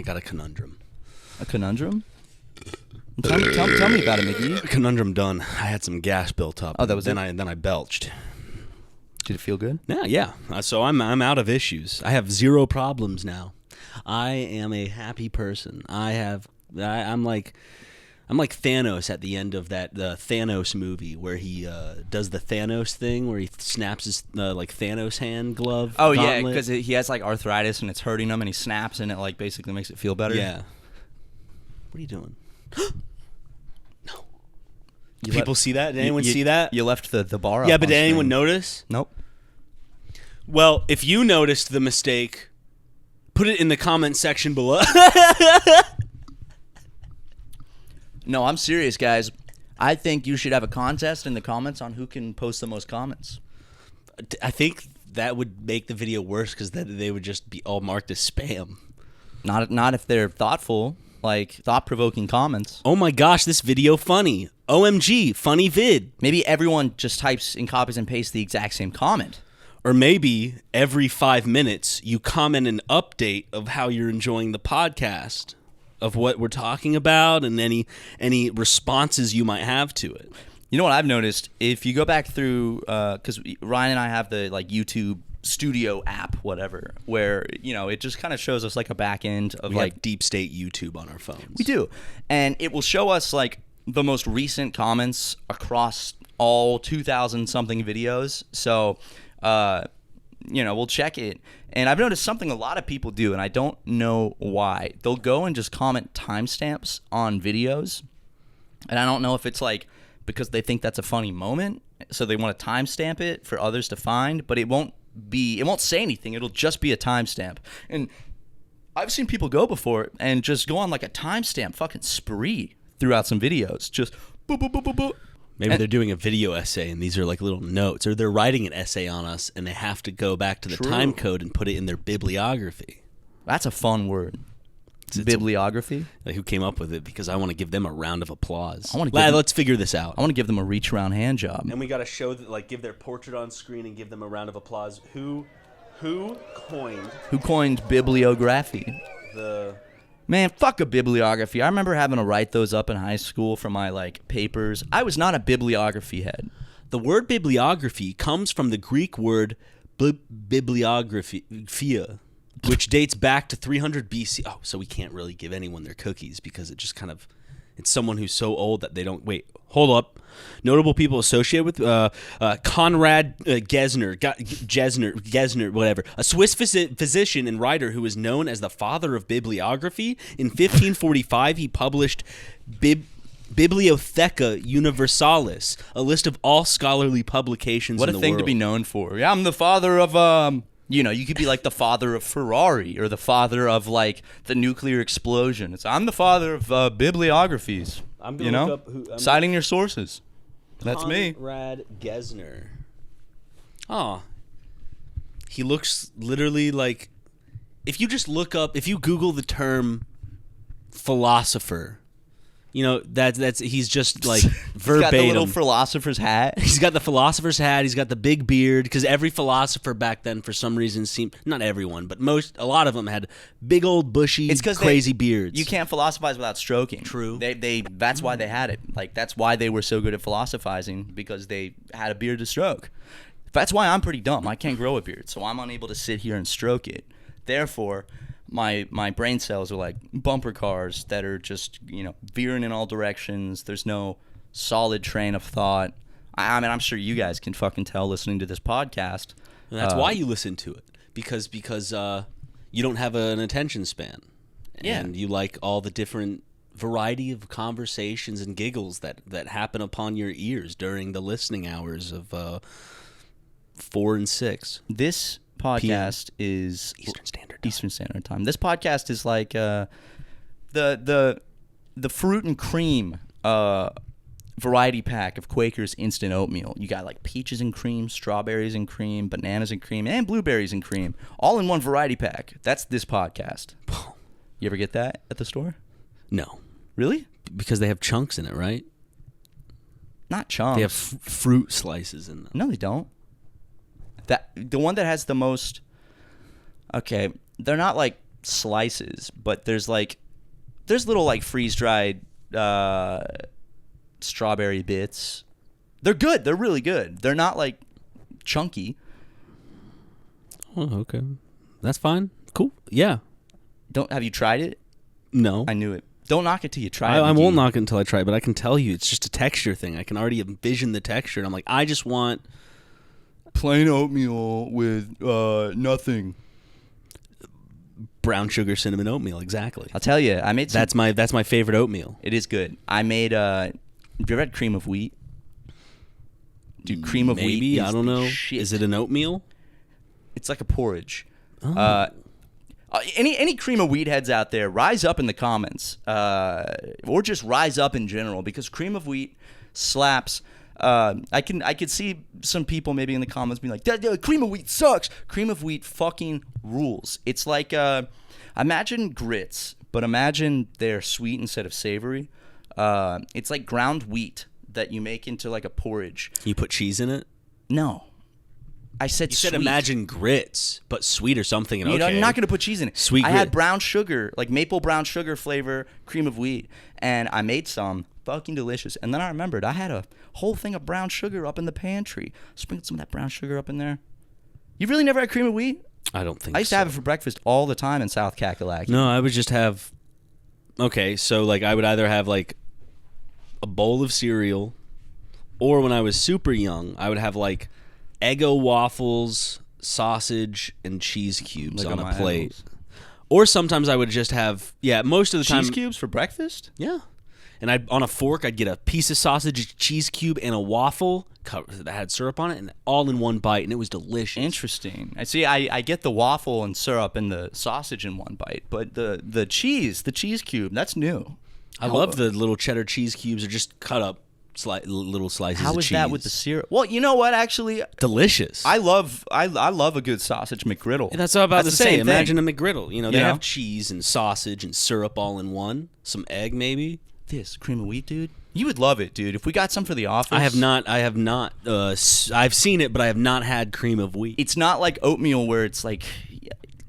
got a conundrum. A conundrum? Tell me about it, Mickey. Conundrum done. I had some gas built up. Oh, that was then it? Then I belched. Did it feel good? Yeah. So I'm out of issues. I have 0 problems now. I am a happy person. I'm like Thanos at the end of the Thanos movie where he does the Thanos thing where he snaps his like Thanos hand glove. Oh yeah, gauntlet. because he has like arthritis and it's hurting him, and he snaps and it like basically makes it feel better. Yeah. What are you doing? No. People see that? Did anyone see that? You left the bar up. Yeah, but on did anyone screen. notice? Nope. Well, if you noticed the mistake, put it in the comment section below. No, I'm serious, guys. I think you should have a contest in the comments on who can post the most comments. I think that would make the video worse because then they would just be all marked as spam. Not if they're thoughtful, like thought-provoking comments. Oh my gosh, this video funny. OMG, funny vid. Maybe everyone just types and copies and pastes the exact same comment. Or maybe every 5 minutes you comment an update of how you're enjoying the podcast, of what we're talking about, and any responses you might have to it. You know what I've noticed? If you go back through, because Ryan and I have the like YouTube Studio app, whatever, where it just kind of shows us like a back end of We like have deep state YouTube on our phones. we do, and it will show us like the most recent comments across all 2,000 something videos. So, we'll check it. And I've noticed something a lot of people do, and I don't know why. They'll go and just comment timestamps on videos, and I don't know if it's like because they think that's a funny moment, so they want to timestamp it for others to find, but it won't say anything. It'll just be a timestamp. And I've seen people go before and just go on like a timestamp fucking spree throughout some videos. Just boop, boop, boop, boop, boop. Maybe they're doing a video essay, and these are like little notes, or they're writing an essay on us, and they have to go back to the time code and put it in their bibliography. That's a fun word. It's Bibliography. Like, who came up with it? Because I want to give them a round of applause. I wanna give them- Let's figure this out. I want to give them a reach around hand job. And we got to show that, like, give their portrait on screen and give them a round of applause. Who coined bibliography? the? Man, fuck a bibliography. I remember having to write those up in high school for my like papers. I was not a bibliography head. The word bibliography comes from the Greek word bibliographia, which dates back to 300 BC. Oh, so we can't really give anyone their cookies because it just kind of, it's someone who's so old that they don't, wait, hold up. Notable people associated with Conrad Gesner, whatever, a Swiss physician and writer who is known as the father of bibliography. In 1545, he published ꜰᴀᴇ Universalis, a list of all scholarly publications What in a the thing world. to be known for. Yeah, I'm the father of you could be like the father of Ferrari or the father of like the nuclear explosion. I'm the father of bibliographies. I'm gonna look up citing your sources. That's me. Conrad Gesner. Oh. He looks literally like, if you Google the term philosopher, he's just like verbatim. He's got the little philosopher's hat. He's got the philosopher's hat. He's got the big beard, because every philosopher back then, for some reason, not everyone, but a lot of them had big old bushy, crazy beards. You can't philosophize without stroking. True. That's why they had it. Like that's why they were so good at philosophizing, because they had a beard to stroke. That's why I'm pretty dumb. I can't grow a beard, so I'm unable to sit here and stroke it. Therefore, my brain cells are like bumper cars that are just veering in all directions. There's no solid train of thought. I mean, I'm sure you guys can fucking tell listening to this podcast. And that's why you listen to it, because you don't have an attention span, and you like all the different variety of conversations and giggles that happen upon your ears during the listening hours of 4 and 6. This podcast is Eastern Standard Time. This podcast is like the fruit and cream variety pack of Quaker's instant oatmeal. You got like peaches and cream, strawberries and cream, bananas and cream, and blueberries and cream, all in one variety pack. That's this podcast. You ever get that at the store? No. Really? Because they have chunks in it, right? Not chunks. They have fruit slices in them. No, they don't. The one that has the most. Okay, they're not like slices, but there's little like freeze-dried strawberry bits. They're good. They're really good. They're not like chunky. Oh, okay. That's fine. Cool. Yeah. Have you tried it? No. I knew it. Don't knock it till you try it. I won't knock it until I try it, but I can tell you it's just a texture thing. I can already envision the texture. And I'm like, I just want plain oatmeal with nothing. Brown sugar cinnamon oatmeal, exactly. I'll tell you, I made some, that's my favorite oatmeal. It is good. I made have you ever had cream of wheat? Dude, cream of wheat. Maybe, I don't know. Shit. Is it an oatmeal? It's like a porridge. Any cream of wheat heads out there, rise up in the comments, or just rise up in general, because cream of wheat slaps. I could see some people maybe in the comments being like, cream of wheat sucks. Cream of wheat fucking rules. It's like imagine grits, but imagine they're sweet instead of savory. It's like ground wheat that you make into like a porridge. You put cheese in it? No. I said You sweet. said imagine grits, but sweet or something. And You know, okay. I'm not going to put cheese in it. Sweet I grit. had brown sugar, like maple brown sugar flavor, cream of wheat, and I made some. Fucking delicious. And then I remembered I had a whole thing of brown sugar up in the pantry. Sprinkled some of that brown sugar up in there. You really never had cream of wheat? I don't think so. I used to have it for breakfast all the time in South Kakalaki. No, I would just have... Okay, so like I would either have like a bowl of cereal, or when I was super young, I would have like Eggo waffles, sausage, and cheese cubes Look on at a my plate. Eggos. Or sometimes I would just have... Yeah, most of the time... Cheese cubes for breakfast? Yeah. And on a fork, I'd get a piece of sausage, a cheese cube, and a waffle that had syrup on it, and all in one bite, and it was delicious. Interesting. I see. I get the waffle and syrup and the sausage in one bite, but the cheese cube, that's new. I love the little cheddar cheese cubes, are just cut up little slices How of is cheese. that with the syrup? Well, you know what? Actually, Delicious. I love a good sausage McGriddle. That's what I'm about to the say. same Imagine thing. a McGriddle. You know, they Yeah. have cheese and sausage and syrup all in one. Some egg, maybe. This cream of wheat, dude. You would love it, dude. If we got some for the office. I have not. I've seen it, but I have not had cream of wheat. It's not like oatmeal where it's like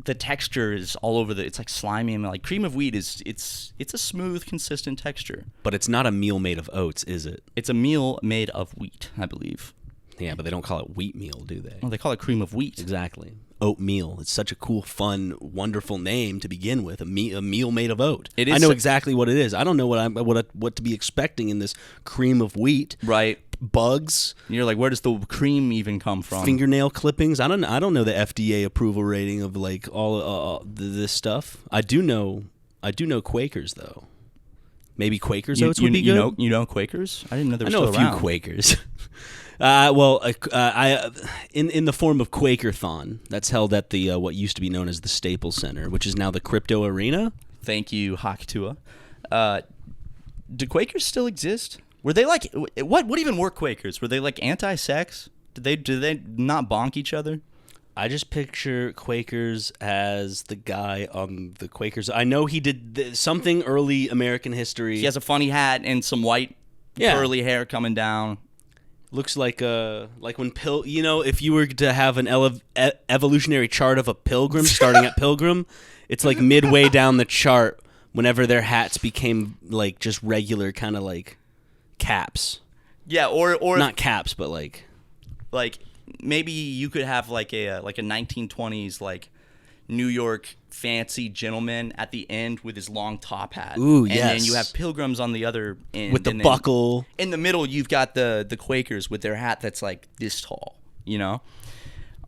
the texture is all over it's like slimy, and like cream of wheat is it's a smooth, consistent texture. But it's not a meal made of oats, is it? It's a meal made of wheat, I believe. Yeah, but they don't call it wheat meal, do they? Well, they call it cream of wheat. Exactly. Oatmeal. It's such a cool, fun, wonderful name to begin with. A meal made of oat. It is I know exactly what it is. I don't know what to be expecting in this cream of wheat. Right. Bugs. You're like, where does the cream even come from? Fingernail clippings. I don't know the FDA approval rating of like all this stuff. I do know Quakers though. Maybe Quakers oats would be good. You know Quakers? I didn't know they were I know still a few around. Quakers. In the form of Quakerthon, that's held at the what used to be known as the Staples Center, which is now the Crypto Arena. Thank you, To Tuah. Do Quakers still exist? Were they like what even were Quakers? Were they like anti-sex? Did they not bonk each other? I just picture Quakers as the guy on the Quakers. I know he did something early American history. He has a funny hat and some white curly hair coming down. Looks like when if you were to have an evolutionary chart of a pilgrim starting at pilgrim, it's like midway down the chart whenever their hats became like just regular kind of like caps. Yeah, or not caps, but like maybe you could have like a 1920s like New York fancy gentleman at the end with his long top hat. Ooh, and yes. then you have pilgrims on the other end with the and then buckle. In the middle, you've got the Quakers with their hat that's like this tall. You know.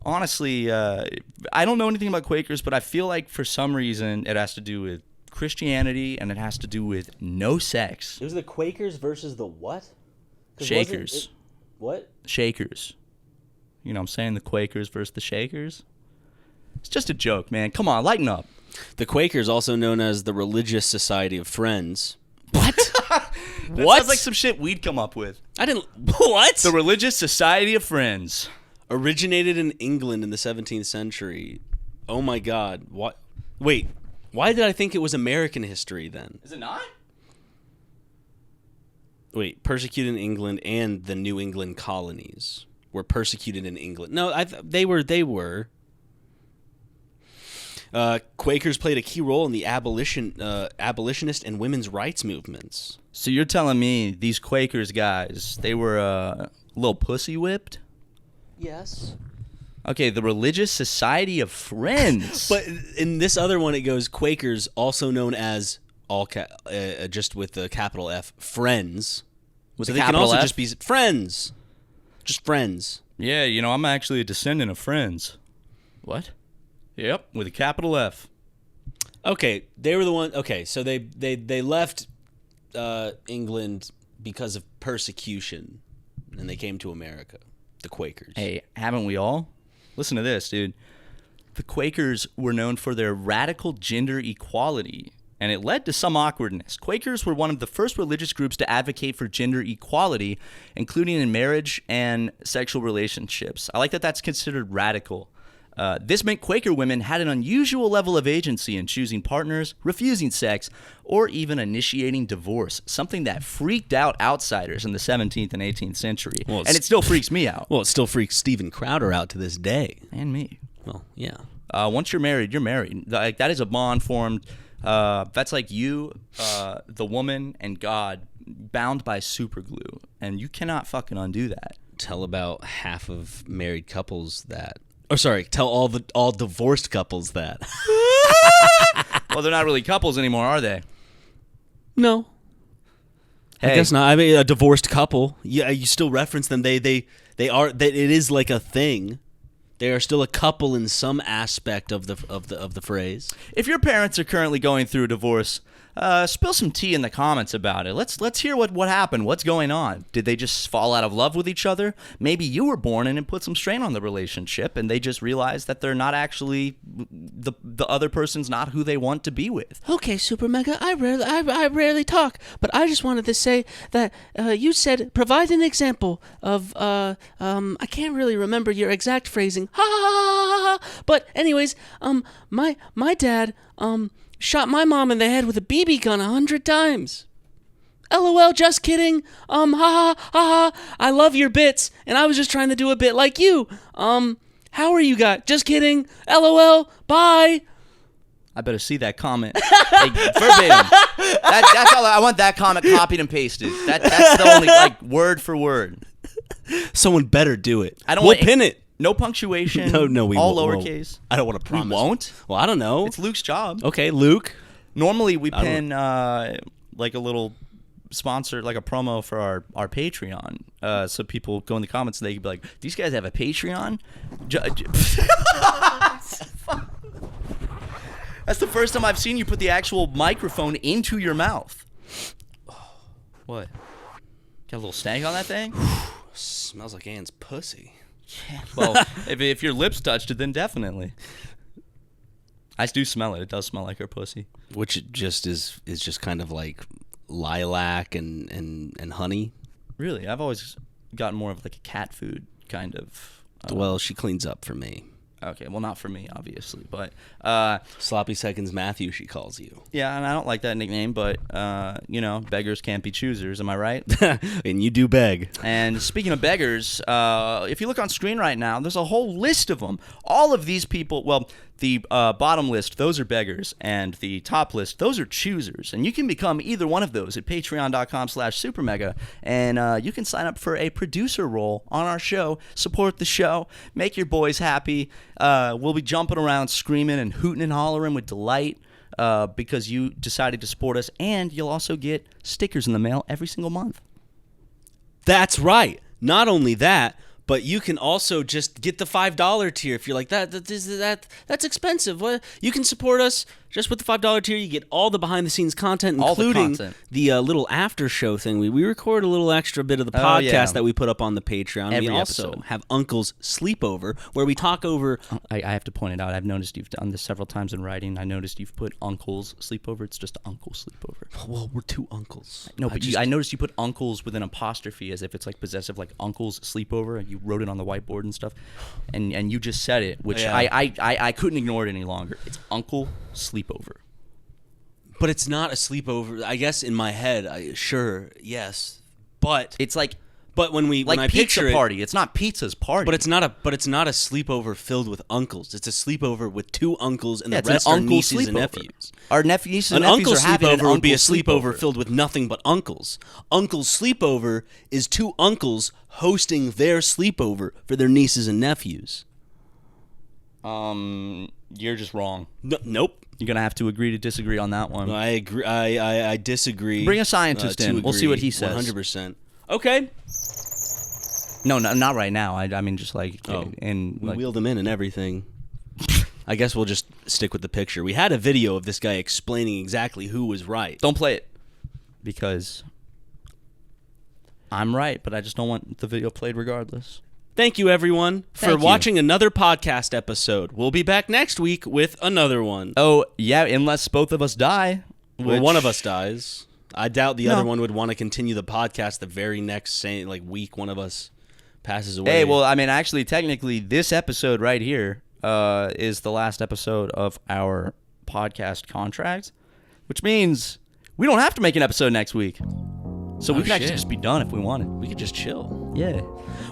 Honestly, I don't know anything about Quakers, but I feel like for some reason it has to do with Christianity and it has to do with no sex. It was the Quakers versus the what? Shakers. What? Shakers. You know what I'm saying? The Quakers versus the Shakers. It's just a joke, man. Come on, lighten up. The Quakers, also known as the Religious Society of Friends. What? What? Sounds like some shit we'd come up with. I didn't... What? The Religious Society of Friends. Originated in England in the 17th century. Oh my God. What? Wait. Why did I think it was American history then? Is it not? Wait. Persecuted in England and the New England colonies were persecuted in England. No, they were. Quakers played a key role in the abolitionist and women's rights movements. So you're telling me these Quakers guys, they were a little pussy whipped? Yes. Okay, the Religious Society of Friends. But in this other one, it goes Quakers, also known as just with the capital F, Friends. With So the they can capital also F? just be friends. Just friends. Yeah, I'm actually a descendant of Friends. What? Yep, with a capital F. Okay, they were the one. Okay, so they left England because of persecution, and they came to America. The Quakers. Hey, haven't we all? Listen to this, dude. The Quakers were known for their radical gender equality, and it led to some awkwardness. Quakers were one of the first religious groups to advocate for gender equality, including in marriage and sexual relationships. I like that that's considered radical. This meant Quaker women had an unusual level of agency in choosing partners, refusing sex, or even initiating divorce, something that freaked out outsiders in the 17th and 18th century. Well, and it still freaks me out. Well, it still freaks Steven Crowder out to this day. And me. Well, yeah. Once you're married, you're married. Like, that is a bond formed. That's like you, the woman, and God bound by super glue. And you cannot fucking undo that. Tell about half of married couples that... Or sorry, tell all divorced couples that. Well, they're not really couples anymore, are they? No. Hey. I guess not. I mean, a divorced couple. Yeah, you still reference them. They are. It is like a thing. They are still a couple in some aspect of the phrase. If your parents are currently going through a divorce, spill some tea in the comments about it. Let's hear what happened. What's going on? Did they just fall out of love with each other? Maybe you were born in and put some strain on the relationship, and they just realized that they're not actually the other person's not who they want to be with. Okay, Super Mega, I rarely talk, but I just wanted to say that you said provide an example of I can't really remember your exact phrasing. Ha ha ha ha ha. But anyways, my dad shot my mom in the head with a BB gun 100 times. LOL, just kidding. Ha ha ha ha. I love your bits, and I was just trying to do a bit like you. How are you guys? Just kidding. LOL. Bye. I better see that comment. Like, verbatim. That's all. I want that comment copied and pasted. That's the only, like, word for word. Someone better do it. I don't We'll want pin it. No punctuation. No, we all won't. lowercase. I don't want to promise. We won't? Well, I don't know. It's Luke's job. Okay, Luke. Normally we pin like a little sponsor, like a promo for our Patreon. So people go in the comments and they can be like, "These guys have a Patreon?" That's the first time I've seen you put the actual microphone into your mouth. What? Got a little stank on that thing? Smells like Anne's pussy. Well, if your lips touched it, then definitely. I do smell it. It does smell like her pussy. Which it just is just kind of like lilac and honey. Really? I've always gotten more of like a cat food kind of. Well, she cleans up for me. Okay, well, not for me, obviously, but Sloppy Seconds Matthew, she calls you. yeah, and I don't like that nickname, but beggars can't be choosers. Am I right? And you do beg. And speaking of beggars, if you look on screen right now, there's a whole list of them. All of these people, well, the bottom list, those are beggars, and the top list, those are choosers. And you can become either one of those at patreon.com/supermega, and you can sign up for a producer role on our show, support the show, make your boys happy. We'll be jumping around screaming and hooting and hollering with delight because you decided to support us, and you'll also get stickers in the mail every single month. That's right. Not only that, but you can also just get the $5 tier if you're like that's expensive. Well, you can support us just with the $5 tier. You get all the behind the scenes content, All the including content. the little after show thing. We record a little extra bit of the podcast yeah. that we put up on the Patreon. Every we also episode. have Uncle's Sleepover, where we talk over. I have to point it out. I've noticed you've done this several times in writing. I noticed you've put uncle's sleepover. It's just Uncle Sleepover. Well, we're two uncles. No, but I noticed you put uncles with an apostrophe as if it's like possessive, like Uncle's Sleepover. And you wrote it on the whiteboard and stuff. And you just said it, which Yeah. I couldn't ignore it any longer. It's Uncle Sleepover. But it's not a sleepover. I guess in my head, sure, yes. But It's like But when I pizza picture it, party, it's not pizza's party. but it's not a sleepover filled with uncles. It's a sleepover with 2 uncles and Yeah, the it's rest an are uncle nieces and sleepover. nephews. Our nieces and An nephews uncle are having an sleepover would be a uncle sleepover filled with nothing but uncles. Uncle's sleepover is 2 uncles hosting their sleepover for their nieces and nephews. You're just wrong. Nope. You're gonna have to agree to disagree on that one. I agree. I disagree. Bring a scientist in. We'll see what he says. 100%. Okay. No, not right now. I mean, just like We wheeled him in and everything. I guess we'll just stick with the picture. We had a video of this guy explaining exactly who was right. Don't play it because I'm right, but I just don't want the video played regardless. Thank you, everyone, for Thank you. watching another podcast episode. We'll be back next week with another one. Oh yeah, unless both of us die. Well, one of us dies. I doubt the other one would want to continue the podcast the very next week. One of us passes away. Hey, well, I mean, actually, technically, this episode right here is the last episode of our podcast contract, which means we don't have to make an episode next week. So we can actually just be done if we wanted. We could just chill. Yeah.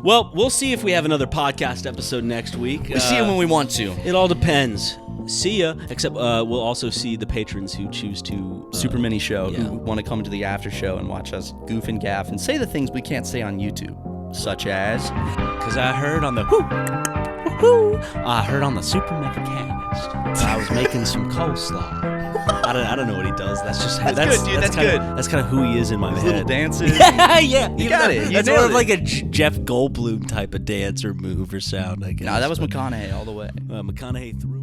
Well, we'll see if we have another podcast episode next week. We'll see it when we want to. It all depends. See ya. Except we'll also see the patrons who choose to... Super mini show yeah. who want to come to the after show and watch us goof and gaff and say the things we can't say on YouTube, such as... Because I heard on the... I heard on the SuperMega Tucker I was making some coleslaw. I don't know what he does. That's just That's good, dude. That's good. That's kind of who he is in my head. Little dances. yeah, You got it. You That's nailed more of it. like a Jeff Goldblum type of dance or move or sound, I guess. No, that was McConaughey all the way. McConaughey threw